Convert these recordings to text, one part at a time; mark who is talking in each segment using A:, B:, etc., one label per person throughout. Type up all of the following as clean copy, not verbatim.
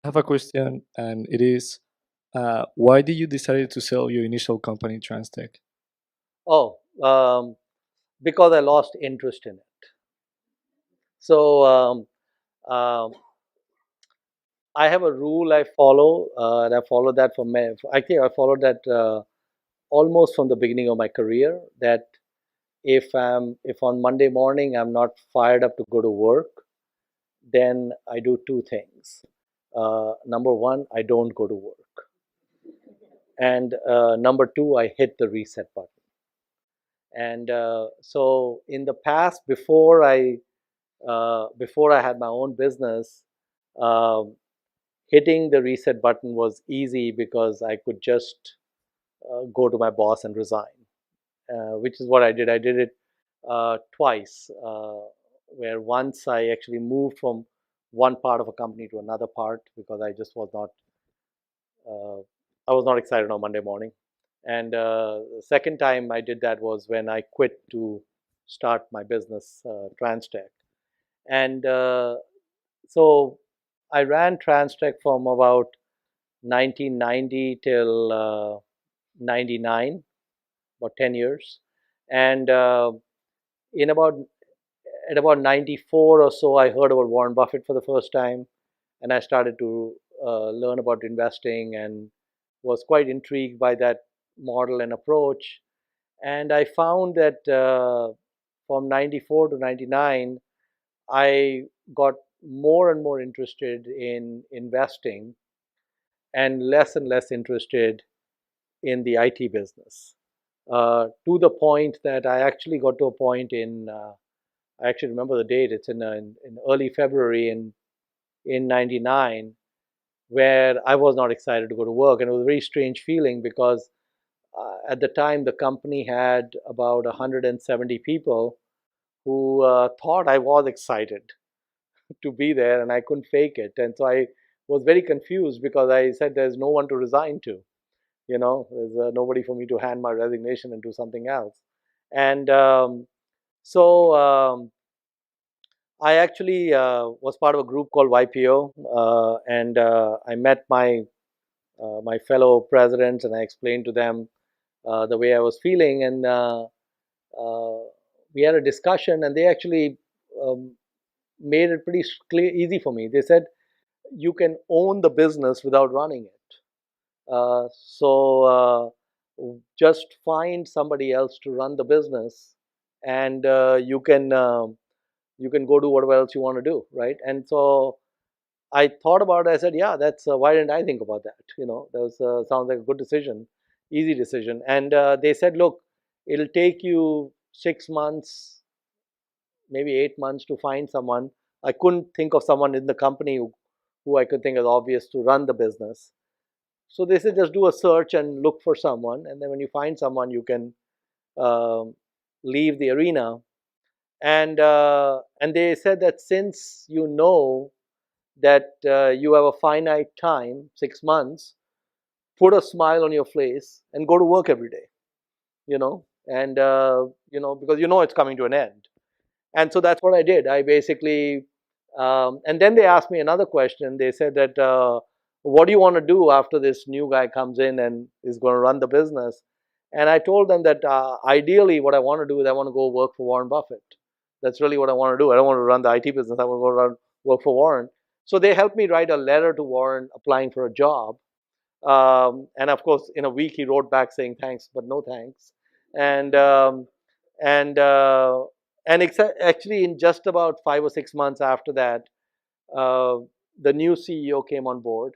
A: have a question, and it is, why did you decide to sell your initial company, TransTech?
B: Oh, because I lost interest in it. So um, I have a rule I follow, and I follow that for me. Actually, I followed that almost from the beginning of my career. That if on Monday morning I'm not fired up to go to work, then I do two things. Number one, I don't go to work, and number two, I hit the reset button. And so in the past, before I had my own business, um, hitting the reset button was easy because I could just go to my boss and resign, which is what I did. I did it twice, where once I actually moved from one part of a company to another part because I just was not, uh, I was not excited on Monday morning. And the second time I did that was when I quit to start my business, TransTech. And so I ran TransTech from about 1990 till 99, about 10 years. And in about at about 94 or so, I heard about Warren Buffett for the first time, and I started to learn about investing and was quite intrigued by that model and approach. And I found that from 94 to 99, I got more and more interested in investing and less interested in the IT business. To the point that I actually got to a point I actually remember the date, it's in early February in 99, where I was not excited to go to work. And it was a very strange feeling because at the time the company had about 170 people who thought I was excited to be there and I couldn't fake it. And so I was very confused because I said there's no one to resign to. There's nobody for me to hand my resignation and do something else. And so I actually was part of a group called YPO, and I met my fellow presidents, and I explained to them the way I was feeling, and uh, we had a discussion, and they actually um, made it pretty clear, easy for me. They said you can own the business without running it. So just find somebody else to run the business, and you can go do whatever else you want to do, right? And so I thought about it. I said, yeah, that's why didn't I think about that? That was sounds like a good decision, easy decision. And they said, look, it'll take you 6 months, maybe 8 months to find someone. I couldn't think of someone in the company who I could think is obvious to run the business. So they said, just do a search and look for someone, and then when you find someone, you can um leave the arena. And they said that since you know that you have a finite time, 6 months, put a smile on your face and go to work every day, and because it's coming to an end. And so that's what I did. I basically, and then they asked me another question. They said that, what do you want to do after this new guy comes in and is going to run the business? And I told them that ideally, what I want to do is I want to go work for Warren Buffett. That's really what I want to do. I don't want to run the IT business. I want to go work for Warren. So they helped me write a letter to Warren applying for a job. And of course, in a week, he wrote back saying thanks, but no thanks. And and uh, actually, in just about 5 or 6 months after that, uh, the new CEO came on board,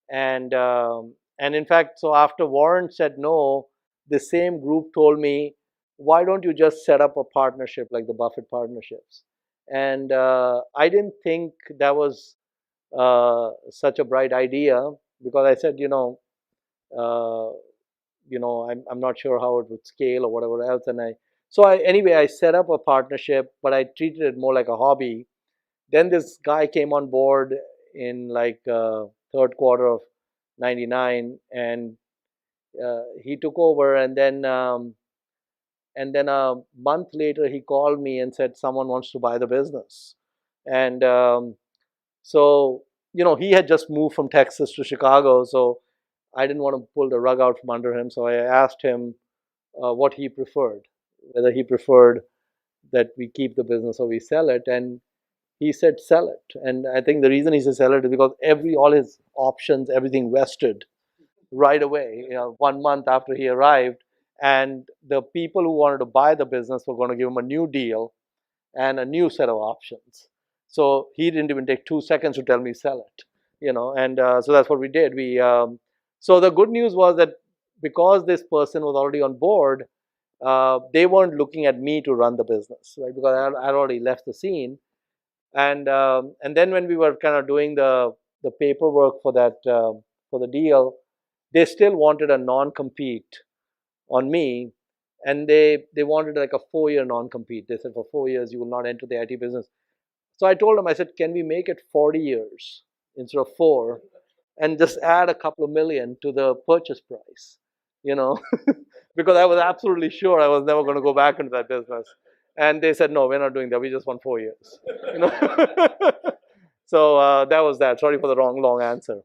B: and in fact, so after Warren said no, the same group told me, why don't you just set up a partnership like the Buffett partnerships? And I didn't think that was such a bright idea because I said, uh, I'm not sure how it would scale or whatever else. And anyway, I set up a partnership, but I treated it more like a hobby. Then this guy came on board in like third quarter of 99, and he took over. And then a month later, he called me and said someone wants to buy the business. And so he had just moved from Texas to Chicago, so I didn't want to pull the rug out from under him. So I asked him what he preferred, whether he preferred that we keep the business or we sell it, and he said sell it. And I think the reason he said sell it is because all his options, everything vested right away, 1 month after he arrived. And the people who wanted to buy the business were going to give him a new deal and a new set of options. So he didn't even take 2 seconds to tell me sell it, and so that's what we did. So the good news was that because this person was already on board, they weren't looking at me to run the business, right? Because I'd already left the scene. And then when we were kind of doing the paperwork for that for the deal, they still wanted a non-compete on me, and they wanted like a 4-year non-compete. They said for 4 years you will not enter the IT business. So I told them, I said, can we make it 40 years instead of 4, and just add a couple of million to the purchase price, you know, because I was absolutely sure I was never going to go back into that business. And they said, no, we're not doing that. We just want 4 years, you know. So that was that. Sorry for the long answer.